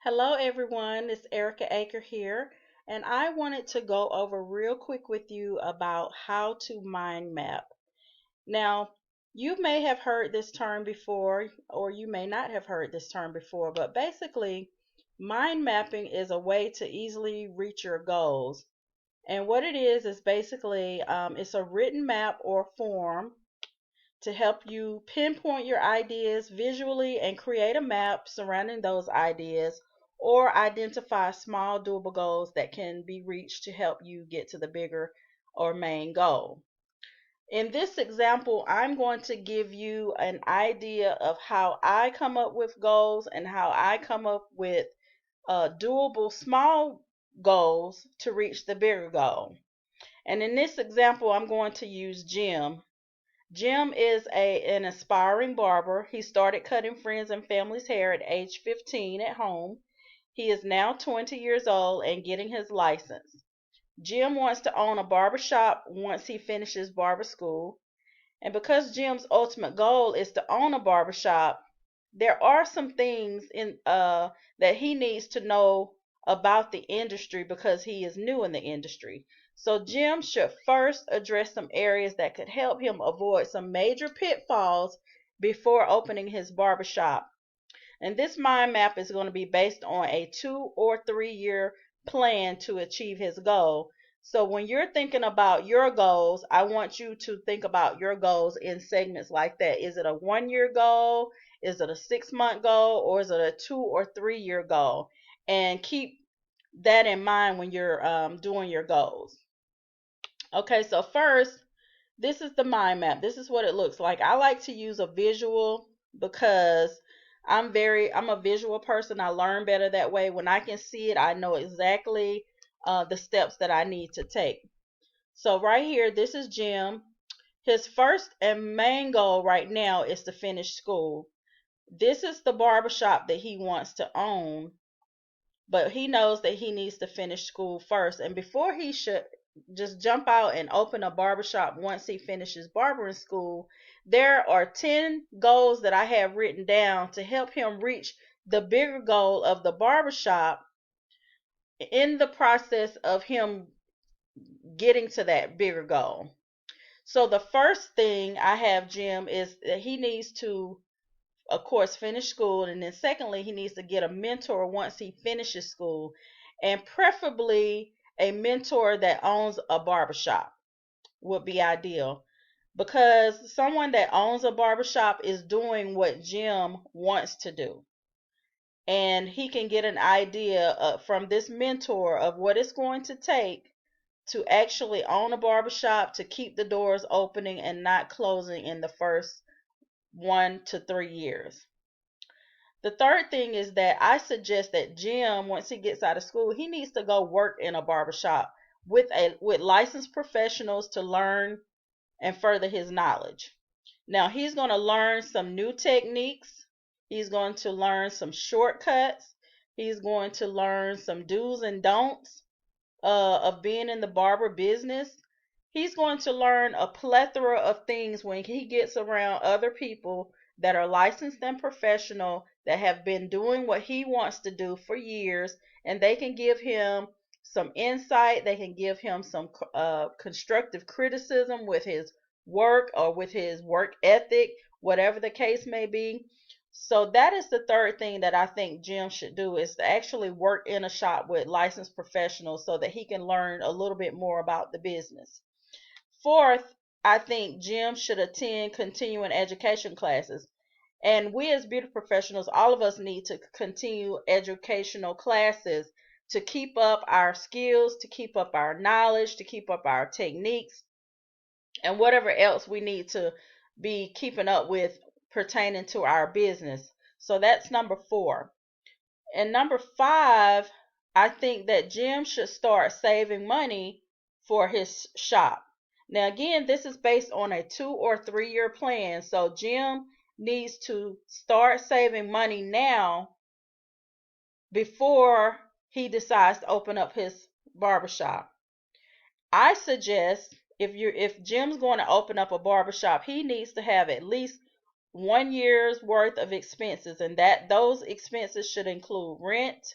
Hello everyone, it's Erica Aker here, and I wanted to go over real quick with you about how to mind map. Now, you may have heard this term before, or you may not have heard this term before, but basically, mind mapping is a way to easily reach your goals. And what it is basically it's a written map or form to help you pinpoint your ideas visually and create a map surrounding those ideas or identify small doable goals that can be reached to help you get to the bigger or main goal. In this example, I'm going to give you an idea of how I come up with goals and how I come up with doable small goals to reach the bigger goal. And in this example, I'm going to use Jim. Jim is an aspiring barber. He started cutting friends and family's hair at age 15 at home. He is now 20 years old and getting his license. Jim wants to own a barber shop once he finishes barber school. And because Jim's ultimate goal is to own a barber shop, there are some things that he needs to know about the industry because he is new in the industry. So Jim should first address some areas that could help him avoid some major pitfalls before opening his barber shop. And this mind map is going to be based on a 2 or 3 year plan to achieve his goal. So when you're thinking about your goals, I want you to think about your goals in segments like that. Is it a 1 year goal? Is it a 6 month goal? Or is it a 2 or 3 year goal? And keep that in mind when you're doing your goals. Okay, so first, this is the mind map. This is what it looks like. I like to use a visual because I'm a visual person. I learn better that way. When I can see it, I know exactly the steps that I need to take. So right here, this is Jim. His first and main goal right now is to finish school. This is the barbershop that he wants to own, but he knows that he needs to finish school first. And before he should just jump out and open a barbershop once he finishes barbering school, there are 10 goals that I have written down to help him reach the bigger goal of the barbershop in the process of him getting to that bigger goal. So the first thing I have Jim is that he needs to, of course, finish school, and then secondly, he needs to get a mentor once he finishes school, and preferably a mentor that owns a barbershop would be ideal, because someone that owns a barbershop is doing what Jim wants to do, and he can get an idea from this mentor of what it's going to take to actually own a barbershop, to keep the doors opening and not closing in the first 1 to 3 years. The third thing is that I suggest that Jim, once he gets out of school, he needs to go work in a barbershop with licensed professionals to learn and further his knowledge. Now he's going to learn some new techniques. He's going to learn some shortcuts. He's going to learn some do's and don'ts of being in the barber business. He's going to learn a plethora of things when he gets around other people that are licensed and professional that have been doing what he wants to do for years, and they can give him some insight. They can give him some constructive criticism with his work or with his work ethic, whatever the case may be. So that is the third thing that I think Jim should do, is to actually work in a shop with licensed professionals so that he can learn a little bit more about the business. Fourth, I think Jim should attend continuing education classes. And we as beauty professionals, all of us need to continue educational classes to keep up our skills, to keep up our knowledge, to keep up our techniques, and whatever else we need to be keeping up with pertaining to our business. So that's number 4. And number 5, I think that Jim should start saving money for his shop. Now, again, this is based on a 2 or 3 year plan. So Jim needs to start saving money now before he decides to open up his barbershop. I suggest if Jim's going to open up a barbershop, he needs to have at least 1 year's worth of expenses, and that those expenses should include rent,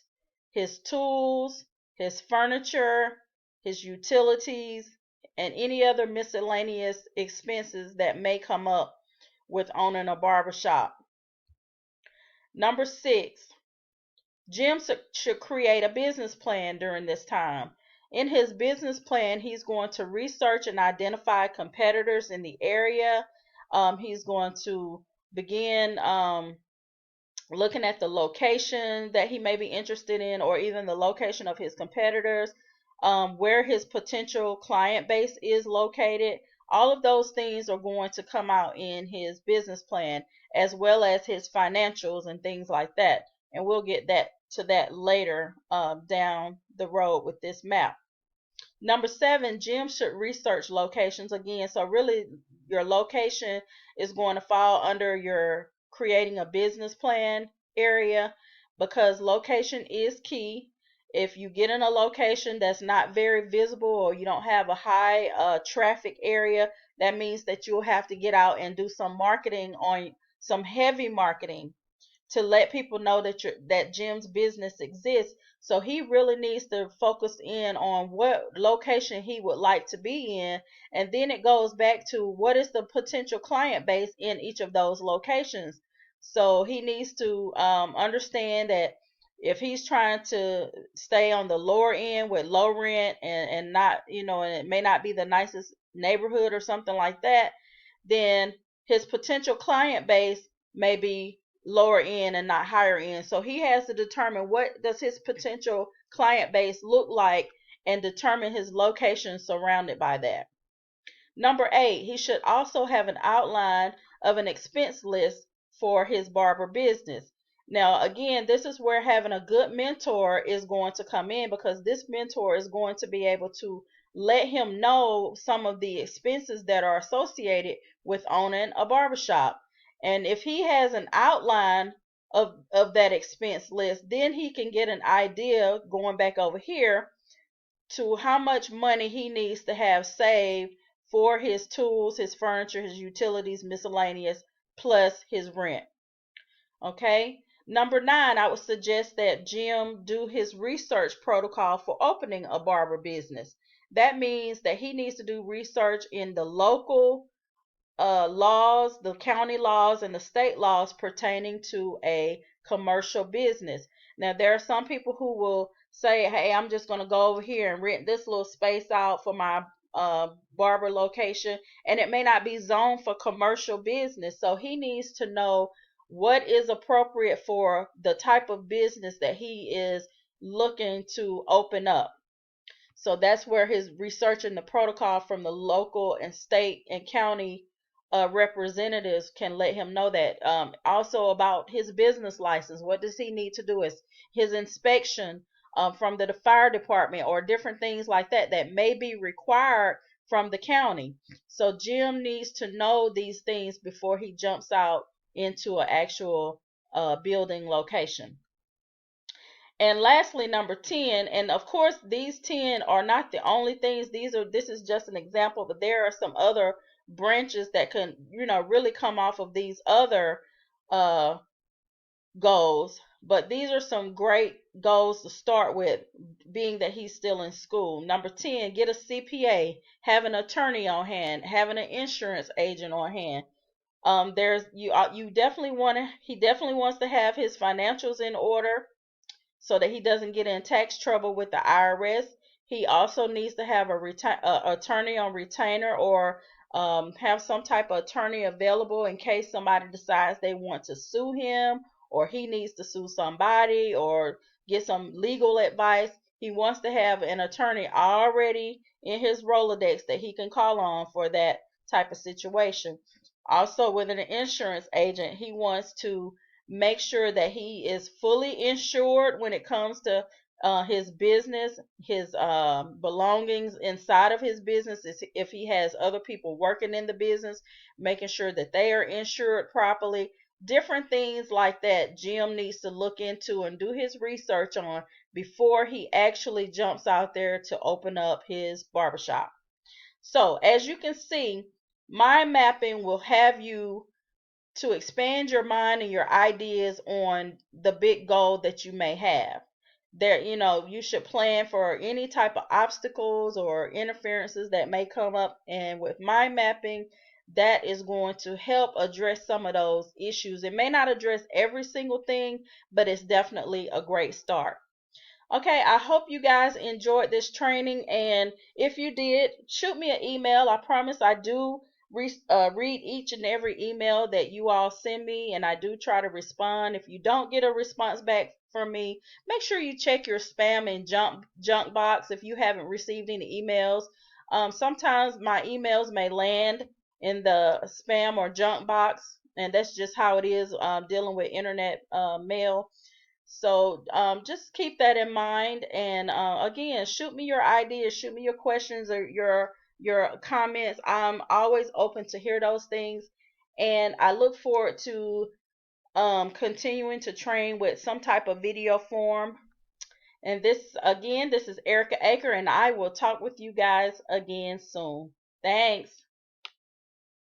his tools, his furniture, his utilities, and any other miscellaneous expenses that may come up with owning a barber shop. Number 6, Jim should create a business plan during this time. In his business plan, he's going to research and identify competitors in the area. He's going to begin looking at the location that he may be interested in, or even the location of his competitors, where his potential client base is located. All of those things are going to come out in his business plan, as well as his financials and things like that. And we'll get to that later down the road with this map. Number 7, Jim should research locations again. So really, your location is going to fall under your creating a business plan area, because location is key. If you get in a location that's not very visible, or you don't have a high traffic area, that means that you'll have to get out and do some marketing, on some heavy marketing, to let people know that Jim's business exists. So he really needs to focus in on what location he would like to be in, and then it goes back to what is the potential client base in each of those locations. So he needs to understand that if he's trying to stay on the lower end with low rent, and not, and it may not be the nicest neighborhood or something like that, then his potential client base may be lower end and not higher end. So he has to determine what does his potential client base look like, and determine his location surrounded by that. Number 8, he should also have an outline of an expense list for his barber business. Now, again, this is where having a good mentor is going to come in, because this mentor is going to be able to let him know some of the expenses that are associated with owning a barbershop. And if he has an outline of that expense list, then he can get an idea, going back over here, to how much money he needs to have saved for his tools, his furniture, his utilities, miscellaneous, plus his rent. Okay. Number 9, I would suggest that Jim do his research protocol for opening a barber business. That means that he needs to do research in the local laws, the county laws, and the state laws pertaining to a commercial business. Now, there are some people who will say, hey, I'm just going to go over here and rent this little space out for my barber location, and it may not be zoned for commercial business. So he needs to know what is appropriate for the type of business that he is looking to open up. So that's where his researching the protocol from the local and state and county representatives can let him know that. Also about his business license, what does he need to do? Is his inspection from the fire department, or different things like that that may be required from the county. So Jim needs to know these things before he jumps out into an actual building location. And lastly, number 10, and of course these 10 are not the only things. This is just an example, but there are some other branches that can, really come off of these other goals. But these are some great goals to start with, being that he's still in school. Number 10, get a CPA, have an attorney on hand, having an insurance agent on hand. You definitely he definitely wants to have his financials in order, so that he doesn't get in tax trouble with the IRS. He also needs to have a attorney on retainer, or have some type of attorney available in case somebody decides they want to sue him, or he needs to sue somebody, or get some legal advice. He wants to have an attorney already in his Rolodex that he can call on for that type of situation. Also, with an insurance agent, he wants to make sure that he is fully insured when it comes to his business, his belongings inside of his business. If he has other people working in the business, making sure that they are insured properly. Different things like that Jim needs to look into and do his research on before he actually jumps out there to open up his barbershop. So as you can see, mind mapping will have you to expand your mind and your ideas on the big goal that you may have. There, you should plan for any type of obstacles or interferences that may come up, and with mind mapping, that is going to help address some of those issues. It may not address every single thing, but it's definitely a great start. Okay, I hope you guys enjoyed this training, and if you did, shoot me an email. I promise I do read each and every email that you all send me, and I do try to respond. If you don't get a response back from me, make sure you check your spam and junk box if you haven't received any emails. Sometimes my emails may land in the spam or junk box, and that's just how it is dealing with internet mail. So just keep that in mind. And again, shoot me your ideas, shoot me your questions or your comments. I'm always open to hear those things, and I look forward to continuing to train with some type of video form. And this is Erica Aker, and I will talk with you guys again soon. Thanks.